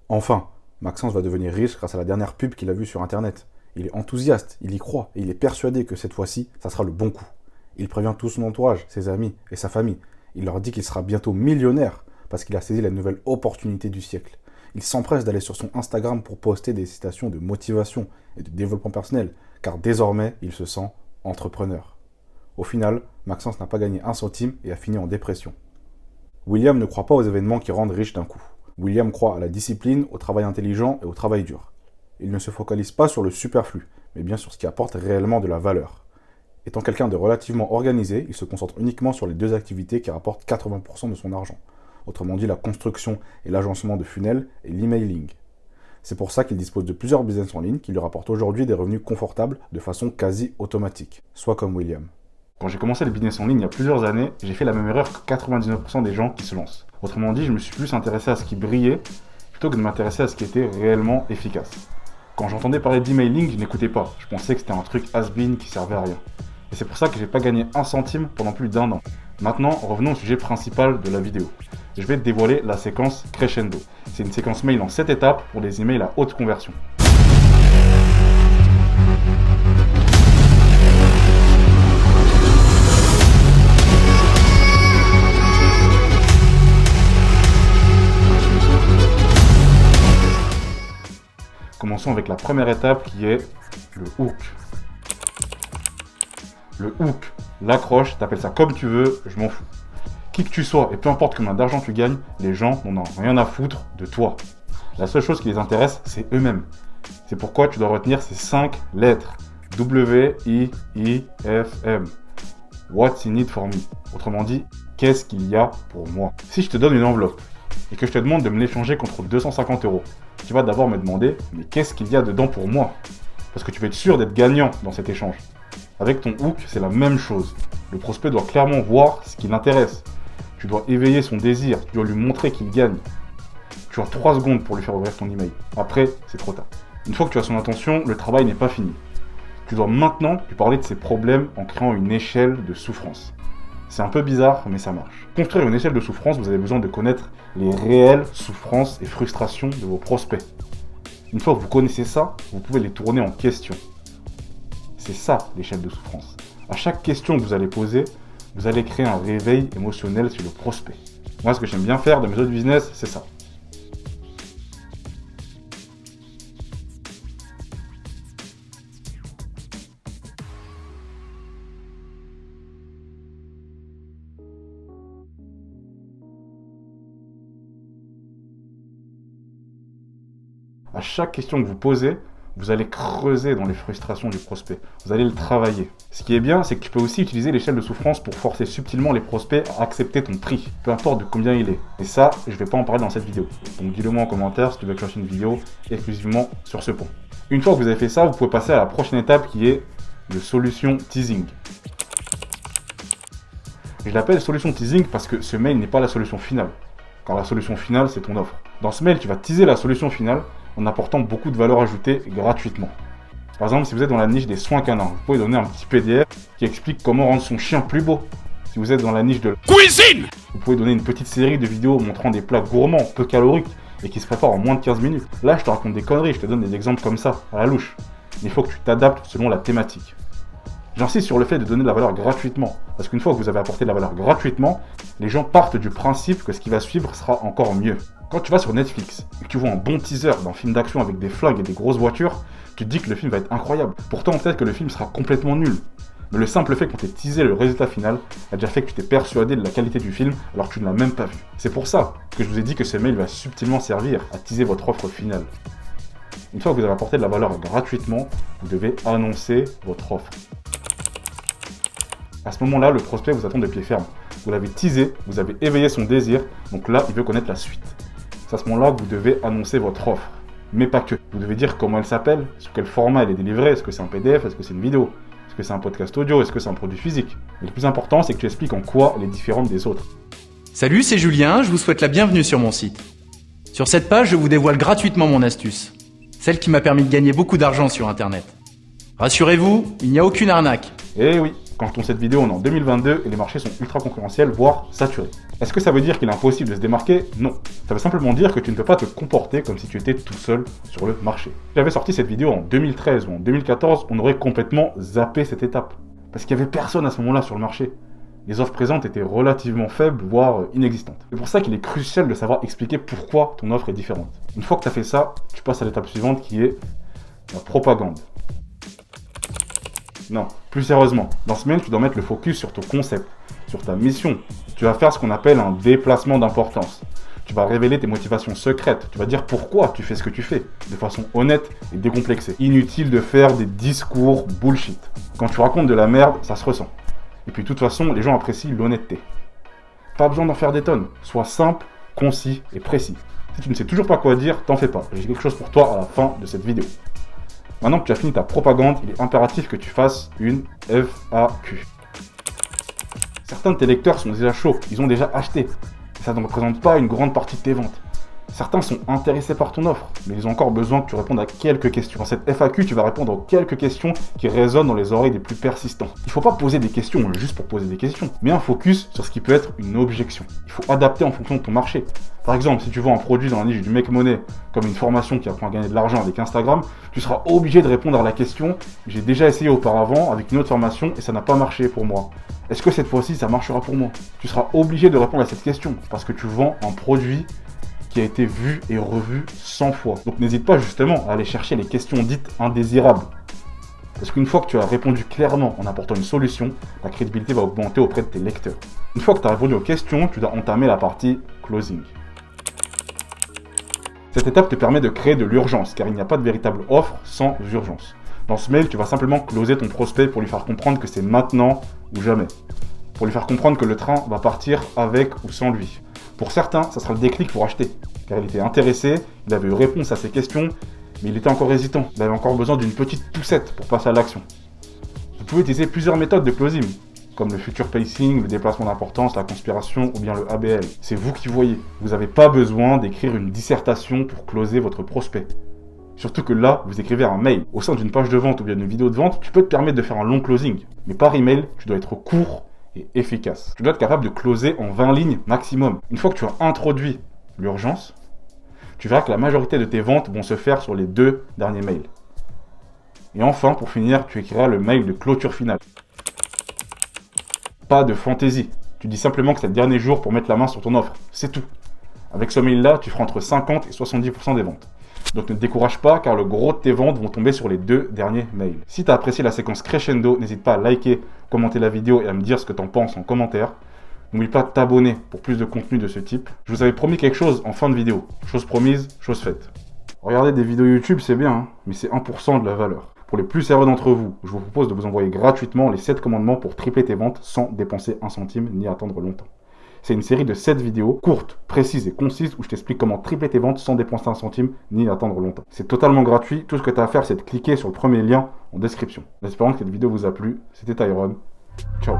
Enfin, Maxence va devenir riche grâce à la dernière pub qu'il a vue sur internet. Il est enthousiaste, il y croit et il est persuadé que cette fois-ci, ça sera le bon coup. Il prévient tout son entourage, ses amis et sa famille. Il leur dit qu'il sera bientôt millionnaire parce qu'il a saisi la nouvelle opportunité du siècle. Il s'empresse d'aller sur son Instagram pour poster des citations de motivation et de développement personnel, car désormais, il se sent entrepreneur. Au final, Maxence n'a pas gagné un centime et a fini en dépression. William ne croit pas aux événements qui rendent riche d'un coup. William croit à la discipline, au travail intelligent et au travail dur. Il ne se focalise pas sur le superflu, mais bien sur ce qui apporte réellement de la valeur. Étant quelqu'un de relativement organisé, il se concentre uniquement sur les deux activités qui rapportent 80% de son argent. Autrement dit, la construction et l'agencement de funnels et l'emailing. C'est pour ça qu'il dispose de plusieurs business en ligne qui lui rapportent aujourd'hui des revenus confortables de façon quasi automatique, soit comme William. Quand j'ai commencé le business en ligne il y a plusieurs années, j'ai fait la même erreur que 99% des gens qui se lancent. Autrement dit, je me suis plus intéressé à ce qui brillait plutôt que de m'intéresser à ce qui était réellement efficace. Quand j'entendais parler d'emailing, je n'écoutais pas. Je pensais que c'était un truc has-been qui servait à rien. Et c'est pour ça que j'ai pas gagné un centime pendant plus d'1 an. Maintenant, revenons au sujet principal de la vidéo. Je vais te dévoiler la séquence Crescendo. C'est une séquence mail en 7 étapes pour les emails à haute conversion. Commençons avec la première étape qui est le hook. Le hook, l'accroche, t'appelles ça comme tu veux, je m'en fous. Qui que tu sois et peu importe combien d'argent tu gagnes, les gens n'en ont rien à foutre de toi. La seule chose qui les intéresse, c'est eux-mêmes. C'est pourquoi tu dois retenir ces 5 lettres. W-I-I-F-M. What's in it for me? Autrement dit, qu'est-ce qu'il y a pour moi? Si je te donne une enveloppe et que je te demande de me l'échanger contre 250 €, tu vas d'abord me demander, mais qu'est-ce qu'il y a dedans pour moi? Parce que tu veux être sûr d'être gagnant dans cet échange. Avec ton hook, c'est la même chose. Le prospect doit clairement voir ce qui l'intéresse. Tu dois éveiller son désir, tu dois lui montrer qu'il gagne. Tu as 3 secondes pour lui faire ouvrir ton email. Après, c'est trop tard. Une fois que tu as son attention, le travail n'est pas fini. Tu dois maintenant lui parler de ses problèmes en créant une échelle de souffrance. C'est un peu bizarre, mais ça marche. Pour construire une échelle de souffrance, vous avez besoin de connaître les réelles souffrances et frustrations de vos prospects. Une fois que vous connaissez ça, vous pouvez les tourner en questions. C'est ça, l'échelle de souffrance. À chaque question que vous allez poser, vous allez créer un réveil émotionnel sur le prospect. Moi, ce que j'aime bien faire dans mes autres business, c'est ça. À chaque question que vous posez, vous allez creuser dans les frustrations du prospect. Vous allez le travailler. Ce qui est bien, c'est que tu peux aussi utiliser l'échelle de souffrance pour forcer subtilement les prospects à accepter ton prix, peu importe de combien il est. Et ça, je ne vais pas en parler dans cette vidéo. Donc dis-le moi en commentaire si tu veux que je fasse une vidéo exclusivement sur ce point. Une fois que vous avez fait ça, vous pouvez passer à la prochaine étape qui est le solution teasing. Je l'appelle solution teasing parce que ce mail n'est pas la solution finale. Car la solution finale, c'est ton offre. Dans ce mail, tu vas teaser la solution finale en apportant beaucoup de valeur ajoutée gratuitement. Par exemple, si vous êtes dans la niche des soins canins, vous pouvez donner un petit PDF qui explique comment rendre son chien plus beau. Si vous êtes dans la niche de cuisine, vous pouvez donner une petite série de vidéos montrant des plats gourmands, peu caloriques et qui se préparent en moins de 15 minutes. Là, je te raconte des conneries, je te donne des exemples comme ça, à la louche. Mais il faut que tu t'adaptes selon la thématique. J'insiste sur le fait de donner de la valeur gratuitement, parce qu'une fois que vous avez apporté de la valeur gratuitement, les gens partent du principe que ce qui va suivre sera encore mieux. Quand tu vas sur Netflix et que tu vois un bon teaser d'un film d'action avec des flingues et des grosses voitures, tu te dis que le film va être incroyable. Pourtant, peut-être que le film sera complètement nul. Mais le simple fait qu'on t'ait teasé le résultat final a déjà fait que tu t'es persuadé de la qualité du film alors que tu ne l'as même pas vu. C'est pour ça que je vous ai dit que ce mail va subtilement servir à teaser votre offre finale. Une fois que vous avez apporté de la valeur gratuitement, vous devez annoncer votre offre. À ce moment-là, le prospect vous attend de pied ferme. Vous l'avez teasé, vous avez éveillé son désir, donc là, il veut connaître la suite. C'est à ce moment-là que vous devez annoncer votre offre. Mais pas que. Vous devez dire comment elle s'appelle, sous quel format elle est délivrée, est-ce que c'est un PDF, est-ce que c'est une vidéo, est-ce que c'est un podcast audio, est-ce que c'est un produit physique. Mais le plus important, c'est que tu expliques en quoi elle est différente des autres. Salut, c'est Julien, je vous souhaite la bienvenue sur mon site. Sur cette page, je vous dévoile gratuitement mon astuce, celle qui m'a permis de gagner beaucoup d'argent sur Internet. Rassurez-vous, il n'y a aucune arnaque. Eh oui, Quand je tourne cette vidéo, on est en 2022 et les marchés sont ultra concurrentiels, voire saturés. Est-ce que ça veut dire qu'il est impossible de se démarquer? Non. Ça veut simplement dire que tu ne peux pas te comporter comme si tu étais tout seul sur le marché. Si j'avais sorti cette vidéo en 2013 ou en 2014, on aurait complètement zappé cette étape. Parce qu'il n'y avait personne à ce moment-là sur le marché. Les offres présentes étaient relativement faibles, voire inexistantes. C'est pour ça qu'il est crucial de savoir expliquer pourquoi ton offre est différente. Une fois que tu as fait ça, tu passes à l'étape suivante qui est la propagande. Non, plus sérieusement, dans ce mail, tu dois mettre le focus sur ton concept, sur ta mission. Tu vas faire ce qu'on appelle un déplacement d'importance. Tu vas révéler tes motivations secrètes. Tu vas dire pourquoi tu fais ce que tu fais, de façon honnête et décomplexée. Inutile de faire des discours bullshit. Quand tu racontes de la merde, ça se ressent. Et puis de toute façon, les gens apprécient l'honnêteté. Pas besoin d'en faire des tonnes. Sois simple, concis et précis. Si tu ne sais toujours pas quoi dire, t'en fais pas. J'ai quelque chose pour toi à la fin de cette vidéo. Maintenant que tu as fini ta propagande, il est impératif que tu fasses une FAQ. Certains de tes lecteurs sont déjà chauds, ils ont déjà acheté. Ça ne représente pas une grande partie de tes ventes. Certains sont intéressés par ton offre, mais ils ont encore besoin que tu répondes à quelques questions. Dans cette FAQ, tu vas répondre aux quelques questions qui résonnent dans les oreilles des plus persistants. Il ne faut pas poser des questions juste pour poser des questions, mais un focus sur ce qui peut être une objection. Il faut adapter en fonction de ton marché. Par exemple, si tu vends un produit dans la niche du make money, comme une formation qui apprend à gagner de l'argent avec Instagram, tu seras obligé de répondre à la question « J'ai déjà essayé auparavant avec une autre formation et ça n'a pas marché pour moi. Est-ce que cette fois-ci, ça marchera pour moi ?» Tu seras obligé de répondre à cette question parce que tu vends un produit qui a été vu et revu 100 fois. Donc n'hésite pas justement à aller chercher les questions dites indésirables. Parce qu'une fois que tu as répondu clairement en apportant une solution, ta crédibilité va augmenter auprès de tes lecteurs. Une fois que tu as répondu aux questions, tu dois entamer la partie closing. Cette étape te permet de créer de l'urgence, car il n'y a pas de véritable offre sans urgence. Dans ce mail, tu vas simplement closer ton prospect pour lui faire comprendre que c'est maintenant ou jamais. Pour lui faire comprendre que le train va partir avec ou sans lui. Pour certains, ça sera le déclic pour acheter, car il était intéressé, il avait eu réponse à ses questions, mais il était encore hésitant. Il avait encore besoin d'une petite poussette pour passer à l'action. Vous pouvez utiliser plusieurs méthodes de closing, comme le future pacing, le déplacement d'importance, la conspiration ou bien le ABL. C'est vous qui voyez. Vous n'avez pas besoin d'écrire une dissertation pour closer votre prospect. Surtout que là, vous écrivez un mail. Au sein d'une page de vente ou bien d'une vidéo de vente, tu peux te permettre de faire un long closing. Mais par email, tu dois être court et efficace. Tu dois être capable de closer en 20 lignes maximum. Une fois que tu as introduit l'urgence, tu verras que la majorité de tes ventes vont se faire sur les 2 derniers mails. Et enfin, pour finir, tu écriras le mail de clôture finale. Pas de fantaisie. Tu dis simplement que c'est le dernier jour pour mettre la main sur ton offre. C'est tout. Avec ce mail-là, tu feras entre 50 et 70% des ventes. Donc ne te décourage pas car le gros de tes ventes vont tomber sur les 2 derniers mails. Si tu as apprécié la séquence crescendo, n'hésite pas à liker, commenter la vidéo et à me dire ce que tu en penses en commentaire. N'oublie pas de t'abonner pour plus de contenu de ce type. Je vous avais promis quelque chose en fin de vidéo. Chose promise, chose faite. Regarder des vidéos YouTube, c'est bien, hein, mais c'est 1% de la valeur. Pour les plus sérieux d'entre vous, je vous propose de vous envoyer gratuitement les 7 commandements pour tripler tes ventes sans dépenser un centime ni attendre longtemps. C'est une série de 7 vidéos courtes, précises et concises où je t'explique comment tripler tes ventes sans dépenser un centime ni attendre longtemps. C'est totalement gratuit, tout ce que tu as à faire c'est de cliquer sur le premier lien en description. En espérant que cette vidéo vous a plu, c'était Tyrone. Ciao.